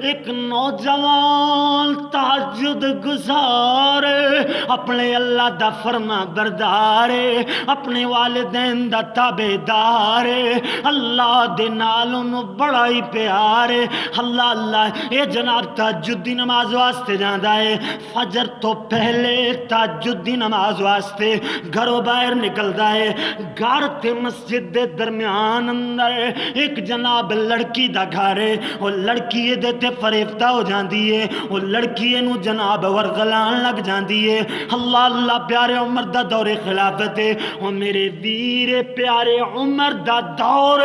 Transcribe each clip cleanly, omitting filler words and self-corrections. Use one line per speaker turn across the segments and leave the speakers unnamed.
ایک نوجوان تہجد گزار اپنے اللہ دا فرما بردار اپنے والدین دا تابعدار اللہ دے نال انہوں بڑا ہی پیار اللہ اللہ اے جناب تہجد دی نماز واسطے جاندا ہے فجر تو پہلے تہجد دی نماز واسطے گھروں باہر نکلدا ہے گھر تے مسجد دے درمیان اندر ایک جناب لڑکی دا گھر ہے وہ لڑکی دے تے فریفتہ ہو جاندی ہے وہ لڑکی نو جناب ورغلان لگ جاندی ہے اللہ اللہ پیارے عمر دا دور خلافت ہے وہ میرے ویر پیارے عمر دا دور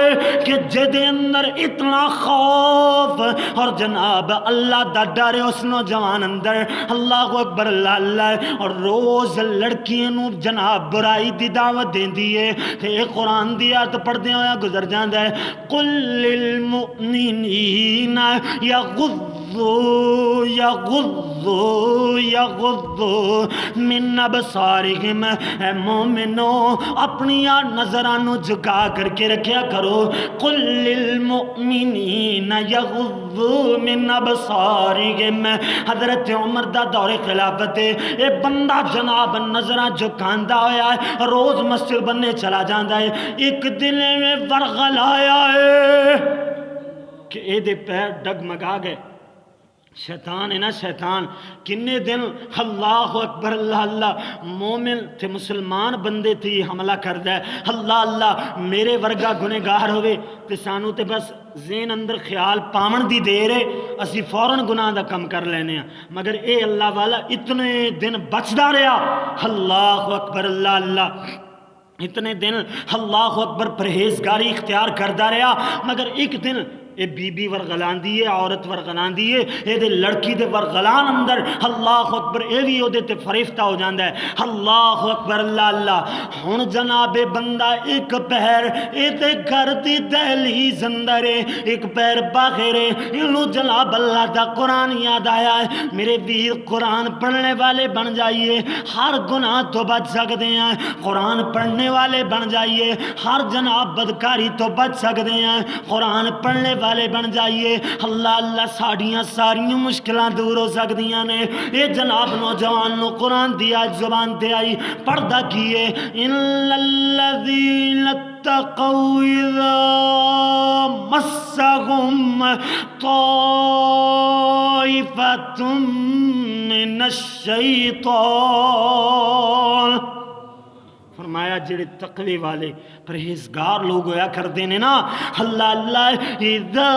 کہ جدے اندر اتنا خوف اور جناب اللہ دا ڈر اس نوجوان اندر اللہ اکبر اللہ اللہ اور روز لڑکی نو جناب برائی دی دعوت دیندی ہے تے قرآن دی آیت پڑھدے ہویا گزر جاندا ہے قل للمؤمنین یغضوا من ابصارہم اے مومنو اپنی نظرانو جھکا کر کے رکھیا کرو قل للمؤمنین یغضوا من ابصارہم حضرت عمر دا دور خلافت ہے اے بندہ جناب نظرہ جھکاندا ہویا ہے روز مسجد بننے چلا جاندا ہے ایک دن میں ورغل آیا ہے کہ اے دے پیر ڈگمگا گئے شیطان ہے نا شیطان کنے دن اللہ اکبر اللہ اللہ مومن تھے مسلمان بندے تھی حملہ کر دے اللہ اللہ میرے ورگا گنہگار ہوئے تے سانو تے بس ذہن اندر خیال پاون دی دیر ہے اسی فوراً گناہ دا کم کر لینے ہیں مگر اے اللہ والا اتنے دن بچدا رہا اللہ اکبر اللہ اللہ اتنے دن اللہ اکبر پرہیزگاری اختیار کردا رہا مگر ایک دن اے بی بی ورغلان دی ہے عورت ورغلان دی ہے اے دے لڑکی دے ورغلان اندر اللہ اکبر اے بھی او دے تے فریفتہ ہو جاندہ ہے اللہ اکبر اللہ اللہ ہن جناب بندہ ایک پہر اے تے گھر دی دہلیز اندر ہے ایک پہر باہر ہے انہوں جناب اللہ دا قرآن یاد آیا ہے میرے ویر قرآن پڑھنے والے بن جائیے ہر گناہ تو بچ سکتے ہیں قرآن پڑھنے والے بن جائیے ہر جناب بدکاری تو بچ سکتے ہیں قرآن پڑھنے والے بن جائیے اللہ اللہ ساڑیاں ساریاں مشکلیں دور ہو سکتیاں نے اے جناب نوجوان نو قرآن دیا زبان تے آئی پردہ کیے ان الذین اتقوا اذا مسهم طائفة من الشیطان فرمایا جڑے تقوی والے پرہیزگار لوگ ہویا کر دینے نا اللہ اللہ اذا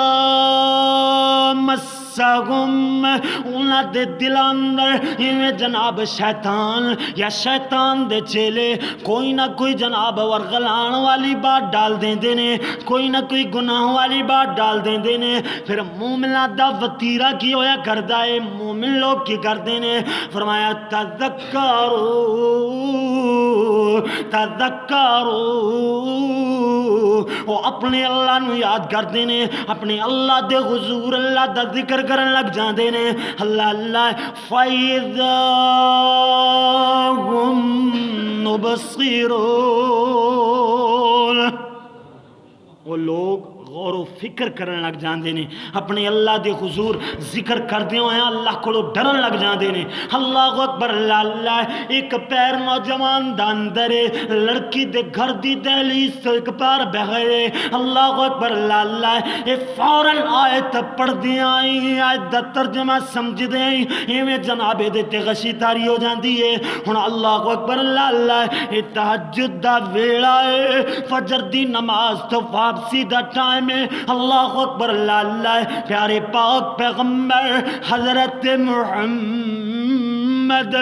مسہم انہاں دے دل اندر ہمیں جناب شیطان یا شیطان دے چیلے کوئی نہ کوئی جناب ورغلان والی بات ڈال دیں دینے کوئی نہ کوئی گناہ والی بات ڈال دیں دینے پھر مومنہ دا وطیرہ کی ہویا کردہ ہے مومن لوگ کی کر دینے فرمایا تذکروا وہ اپنے اللہ نو یاد کر دینے اپنے اللہ دے حضور اللہ دا ذکر کرن لگ جان دینے اللہ اللہ فَإِذَا هُمْ مُبْصِرُونَ وہ لوگ غور و فکر کرن لگ جان دینے اپنے اللہ دے حضور ذکر کر دیوں ہیں اللہ کو ڈرن لگ جان دینے اللہ اکبر اللہ اللہ ایک پیر نوجوان داندرے لڑکی دے گھر دی دہلیز تو ایک پار بغیرے اللہ اکبر اللہ اللہ اے فوراً آیت پڑھ دیا آیت دا ترجمہ سمجھ دیں میں جناب دے تے غشی تاری ہو جان دیئے ہن اللہ اکبر اللہ اللہ اے تہجد دا ویڑا ہے فجر دی نماز تو واپسی دا ٹائم میں اللہ اکبر اللہ اللہ پیارے پاک پیغمبر حضرت محمد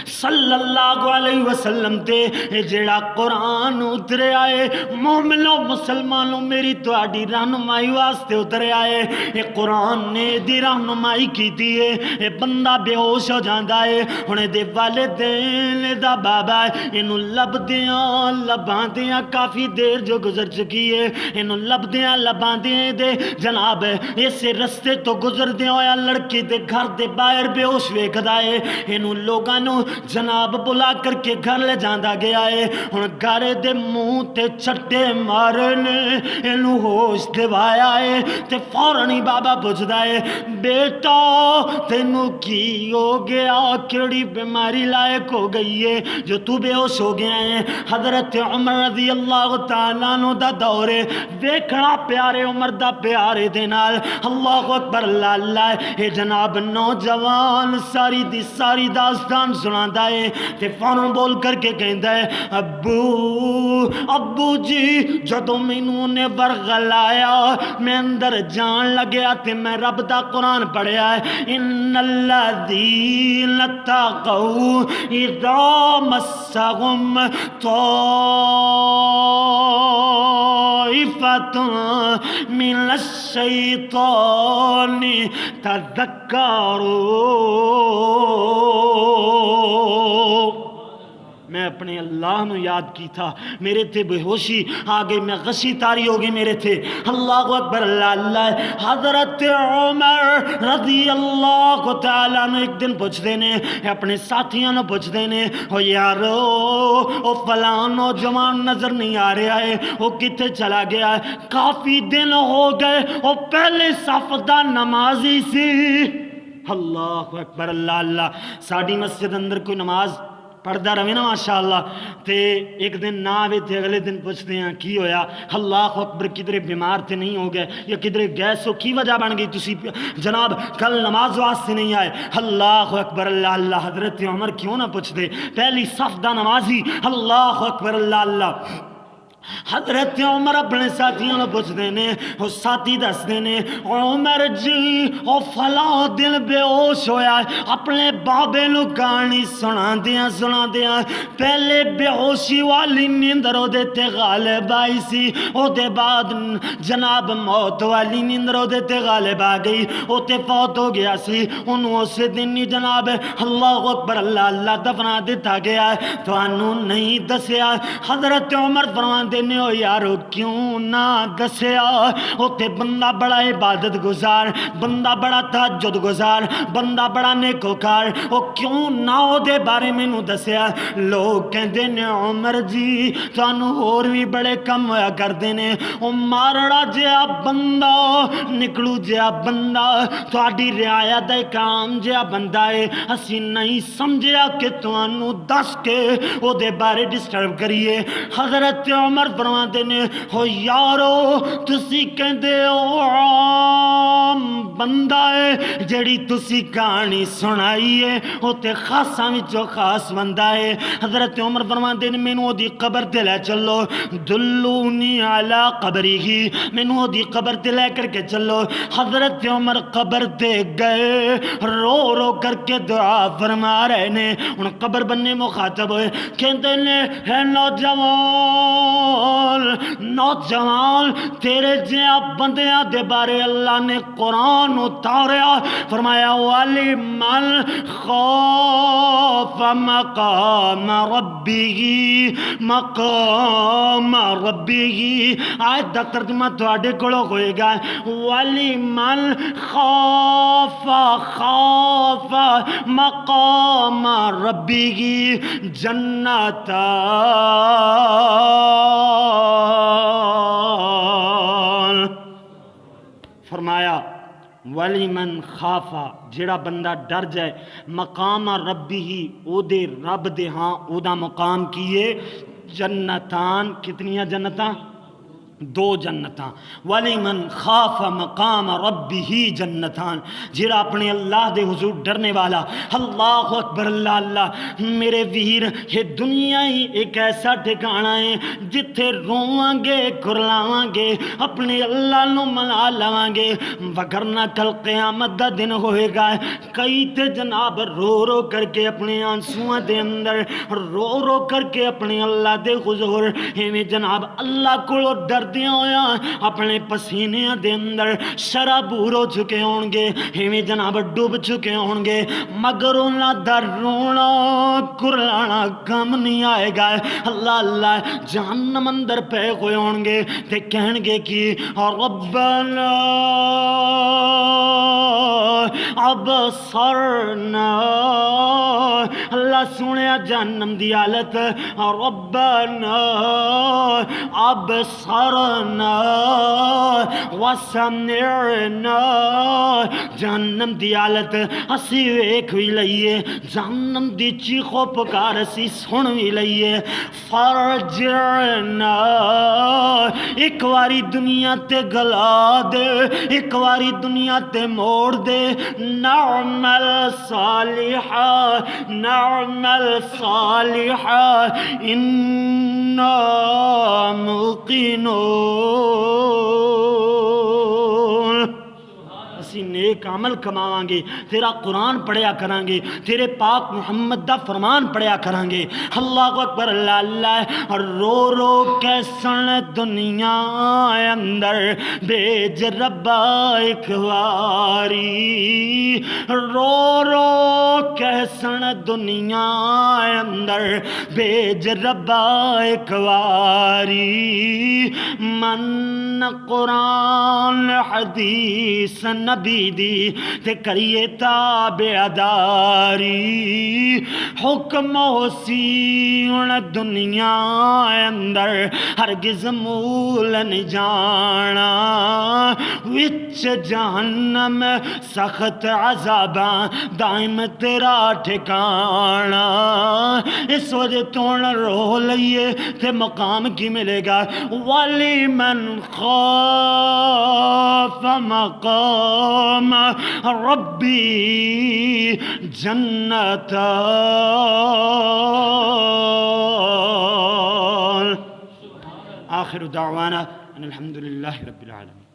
صلی اللہ علیہ وسلم تے جڑا قرآن اترے آئے مومنوں مسلمانوں میری تواڈی رہنمائی واسطے اترے آئے یہ قرآن نے دی رہنمائی کی دیئے یہ بندہ بے ہوش ہو جاندہ ہے انہیں دے والدین دا بابا ہے انہوں لب دیاں کافی دیر جو گزر چکی ہے انہوں لب دیاں دے جناب اسے رستے تو گزر دیاں ہویا لڑکی دے گھر دے باہر بے ہوش ویکھ دائے انہوں لوگاں نو جناب بلا کر کے گھر لے جاندا گیا ہے. ہن گھر دے منہ تے چھٹے مارے نے اینو ہوش دوایا ہے تے فوراً ہی بابا پوچھدا ہے بیٹا تینوں کی ہو گیا, کیڑی بیماری لائق ہو گئی ہے جو تو بے ہوش ہو گیا ہے. حضرت عمر رضی اللہ تعالیٰ عنہ دا دور ویکھنا پیارے عمر دا پیارے دے نال. اللہ اکبر اللہ اللہ. اے جناب نوجوان ساری دی ساری داستان سناندا ہے تے فوراً بول کر کے کہندا ہے ابو جی جدوں مینوں نے ورغلایا میں اندر جان لگیا تے میں رب دا قرآن پڑھیا ہے ان الذین اتقوا اذا مسهم طائفۃ من الشیطان تذکروا. میں اپنے اللہ نو یاد کی تھا, میرے تھے بے ہوشی آگے میں غشی تاری ہو گئی میرے تھے. اللہ اکبر اللہ اللہ. حضرت عمر رضی اللہ تعالیٰ نے ایک دن پوچھ دینے اپنے ساتھیاں نے پوچھ دینے او یارو او فلاں نوجوان نظر نہیں آ رہا ہے, وہ کتے چلا گیا ہے؟ کافی دن ہو گئے, وہ پہلے صف دا نمازی سی. اللہ اکبر اللہ اللہ. ساڑی مسجد اندر کوئی نماز پڑھدا رہے نا ماشاءاللہ تے ایک دن نہ آوے تے اگلے دن پوچھتے ہیں کی ہویا, اللہ اکبر کدھرے بیمار تے نہیں ہو گئے یا کدھرے گیس ہو کی وجہ بن گئی تسی جناب کل نماز واسطے نہیں آئے. اللہ اکبر اللہ اللہ. حضرت عمر کیوں نہ پوچھ دے, پہلی صف دا نمازی. اللہ اکبر اللہ اللہ. حضرت عمر اپنے ساتھیوں نے پوچھ دینے, وہ ساتھی دس دینے عمر جی وہ فلاں دل بے ہوش ہویا ہے. اپنے بابے نو کہانی سنا دیاں پہلے بے ہوشی والی نیندر او دے تے غالب آئی سی, او دے بعد جناب موت والی نیندر او دے تے غالب آ گئی, او تے فوت ہو گیا سی. انہوں اسے دن ہی جناب اللہ اکبر اللہ اللہ دفنا دیتا گیا ہے. تو انہوں نہیں دسیا. حضرت عمر فرمان دینے ہو یارو کیوں نہ دسیا, ہوتے بندہ بڑا عبادت گزار, بندہ بڑا تہجد گزار, بندہ بڑا نیکوکار, وہ کیوں نہ ہو دے بارے میں نو دسیا. لوگ کہندے نے عمر جی تانوں اور بھی بڑے کم ہویا کر دینے, او مارڑا جیا بندہ نکلو جیا بندہ تہاڈی رعایت دا کام جیا بندہ ہے, اسی نہیں سمجھیا کہ تانوں دس کے او دے بارے ڈسٹرب کریے. حضرت عمر فرماتے نے ہو یارو تسی کہندے ہو عام بندہ ہے جڑی تسی کہانی سنائی ہے وہ تے خاصاں وچوں خاص بندہ ہے. حضرت عمر فرماتے نے مینوں دی قبر تے لے چلو, دلونی علی قبری ہی, مینوں دی قبر تے لے کر کے چلو. حضرت عمر قبر تے گئے, رو رو کر کے دعا فرما رہے نے. ان قبر بننے مخاطب ہوئے, کہندے نے ہے نوجوان تیرے جہاں بندیاں دے بارے اللہ نے قرآن اتاریا, فرمایا والی من خاف مقام ربی. آیت دا ترجمہ تواڈے کولوں ہوئے گا, والی من خاف مقام ربی جنتا. فرمایا ولی من خافا جڑا بندہ ڈر جائے مقام ربی ہی او دے رب دے ہاں او دا مقام کیے جنتان. کتنیاں جنتاں؟ دو جنتاں. ولی من خاف مقام ربی ہی جنتان, جڑا اپنے اللہ دے حضور ڈرنے والا. اللہ اکبر اللہ اللہ. میرے ویر یہ دنیا ہی ایک ایسا ٹھکانہ ہے جتھے روواں گے کرلاواں گے اپنے اللہ نو منا لواں گے, وگرنہ کل قیامت دا دن ہوئے گا. کئی تے جناب رو رو کر کے اپنے آنسواں دے اندر رو رو کر کے اپنے اللہ دے حضور ایویں جناب اللہ کو ڈر دیا ہویا اپنے پسینے دے اندر شرابور ہو چکے ہون گے, ایویں جناب ڈوب چکے ہون گے, مگر انہاں دا رونا کرلانا کم نہیں آئے گا. اللہ اللہ جہنم اندر پے ہوئے ہون گے تے کہن گے کہ ربنا ابصرنا اللہ سونے جہنم دی حالت ربنا ابصرنا وسمعنا جہنم دی حالت اسی ویکھ وی لئیے جہنم دی چیخو پکار اسی سن وی لئیے فرجعنا ایک واری دنیا تے گلا دے ایک واری دنیا تے موڑ دے نعمل صالحا نعمل صالحا انا موقنون اسی نیک عمل کماواں گے تیرا قرآن پڑھیا کران گے تیرے پاک محمد دا فرمان پڑھیا کران گے اللہ اکبر اللہ اللہ رو رو کیسن دنیا اندر بیج ربا ایک واری رو رو کیسن دنیا اندر بیج ربا ایک واری من قرآن حدیث نبی دی تے کریے تابعداری حکم ہوسیون دنیا اندر ہرگز مول نہیں جانا وچ جہنم سخت عذاباں دائم تیرا ٹھکانا اس وجہ تو رو لئیے تے مقام کی ملے گا وَلِمَنْ خَافَ مقام ربی جنتان آخر دعوانا ان الحمد للہ رب العالمین.